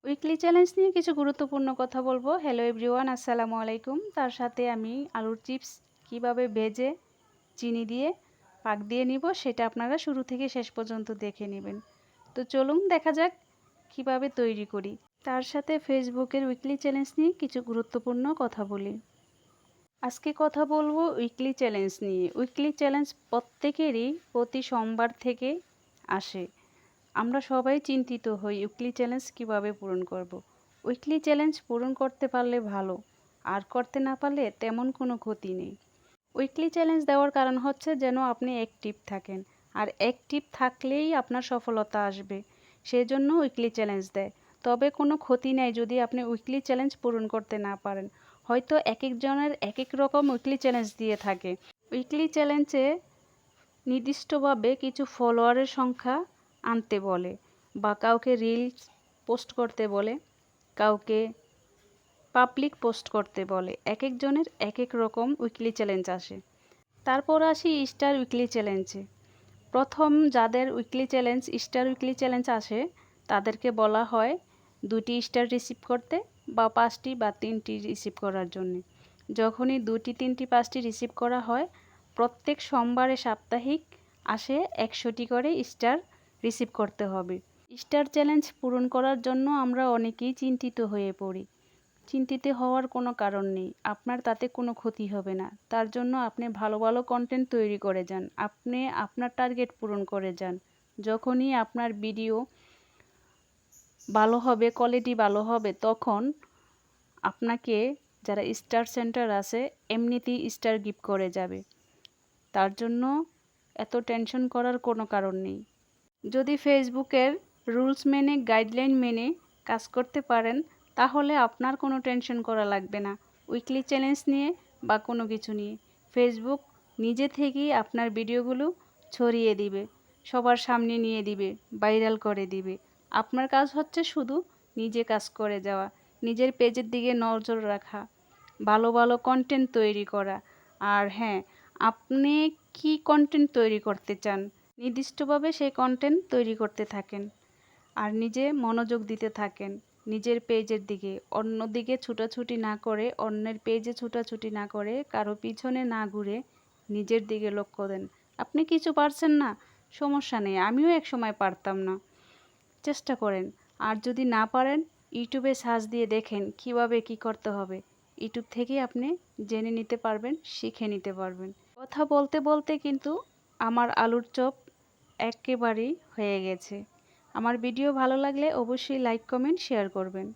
Weekly challenge নিয়ে কিছু গুরুত্বপূর্ণ কথা বলবো। হ্যালো এভরিওয়ান, আসসালামু আলাইকুম। তার সাথে আমি আলুর চিপস কিভাবে ভেজে চিনি দিয়ে পাক দিয়ে নিব সেটা আপনারা শুরু থেকে শেষ পর্যন্ত দেখে নেবেন। তো চলুন দেখা যাক কিভাবে তৈরি করি। তার সাথে ফেসবুকের উইকলি চ্যালেঞ্জ নিয়ে কিছু গুরুত্বপূর্ণ কথা বলি। আজকে কথা বলবো উইকলি চ্যালেঞ্জ নিয়ে। উইকলি চ্যালেঞ্জ প্রত্যেকেরই প্রতি সোমবার থেকে আসে। আমরা সবাই চিন্তিত হই উইকলি চ্যালেঞ্জ কিভাবে পূরণ করব। উইকলি চ্যালেঞ্জ পূরণ করতে পারলে ভালো, আর করতে না পারলে তেমন কোনো ক্ষতি নেই। উইকলি চ্যালেঞ্জ দেওয়ার কারণ হচ্ছে যেন আপনি অ্যাক্টিভ থাকেন, আর অ্যাক্টিভ থাকলেই আপনার সফলতা আসবে। সেজন্য উইকলি চ্যালেঞ্জ দেয়। তবে কোনো ক্ষতি নেই যদি আপনি উইকলি চ্যালেঞ্জ পূরণ করতে না পারেন। হয়তো এক একজনের এক এক রকম উইকলি চ্যালেঞ্জ দিয়ে থাকে। উইকলি চ্যালেঞ্জে নির্দিষ্টভাবে কিছু ফলোয়ারের সংখ্যা আনতে বলে, বা কাউকে রিলস পোস্ট করতে বলে, কাউকে পাবলিক পোস্ট করতে বলে। এক একজনের এক এক রকম উইকলি চ্যালেঞ্জ আসে। তারপর আসি স্টার উইকলি চ্যালেঞ্জে। প্রথম যাদের স্টার উইকলি চ্যালেঞ্জ আসে তাদেরকে বলা হয় 2টি স্টার রিসিভ করতে, বা 5টি বা 3টি রিসিভ করার জন্য। যখনই 2টি 3টি 5টি রিসিভ করা হয়, প্রত্যেক সোমবারে সাপ্তাহিক আসে 100টি করে স্টার রিসিভ করতে হবে। স্টার চ্যালেঞ্জ পূরণ করার জন্য আমরা অনেকেই চিন্তিত হয়ে পড়ি। চিন্তিত হওয়ার কোনো কারণ নেই, আপনার তাতে কোনো ক্ষতি হবে না। তার জন্য আপনি ভালো ভালো কন্টেন্ট তৈরি করে যান, আপনি আপনার টার্গেট পূরণ করে যান। যখনই আপনার ভিডিও ভালো হবে, কোয়ালিটি ভালো হবে, তখন আপনাকে যারা স্টার সেন্টার আছে এমনিতেই স্টার গিফট করে যাবে। তার জন্য এত টেনশন করার কোনো কারণ নেই। যদি ফেসবুকের রুলস মেনে, গাইডলাইন মেনে কাজ করতে পারেন, তাহলে আপনার কোনো টেনশন করা লাগবে না উইকলি চ্যালেঞ্জ নিয়ে বা কোনো কিছু নিয়ে। ফেসবুক নিজে থেকেই আপনার ভিডিওগুলো ছড়িয়ে দিবে, সবার সামনে নিয়ে দিবে, ভাইরাল করে দিবে। আপনার কাজ হচ্ছে শুধু নিজে কাজ করে যাওয়া, নিজের পেজের দিকে নজর রাখা, ভালো ভালো কন্টেন্ট তৈরি করা। আর হ্যাঁ, আপনি কি কন্টেন্ট তৈরি করতে চান নির্দিষ্টভাবে সেই কন্টেন্ট তৈরি করতে থাকেন, আর নিজে মনোযোগ দিতে থাকেন নিজের পেজের দিকে। অন্যদিকে ছুটাছুটি না করে, অন্যের পেজে ছুটাছুটি না করে, কারো পিছনে না ঘুরে নিজের দিকে লক্ষ্য দেন। আপনি কিছু পারছেন না, সমস্যা নেই, আমিও এক সময় পারতাম না, চেষ্টা করেন। আর যদি না পারেন, ইউটিউবে সার্চ দিয়ে দেখেন কিভাবে কি করতে হবে। ইউটিউব থেকেই আপনি জেনে নিতে পারবেন, শিখে নিতে পারবেন। কথা বলতে বলতে কিন্তু আমার আলুর চপ একেবারেই হয়ে গেছে। আমার ভিডিও ভালো লাগলে অবশ্যই লাইক, কমেন্ট, শেয়ার করবেন।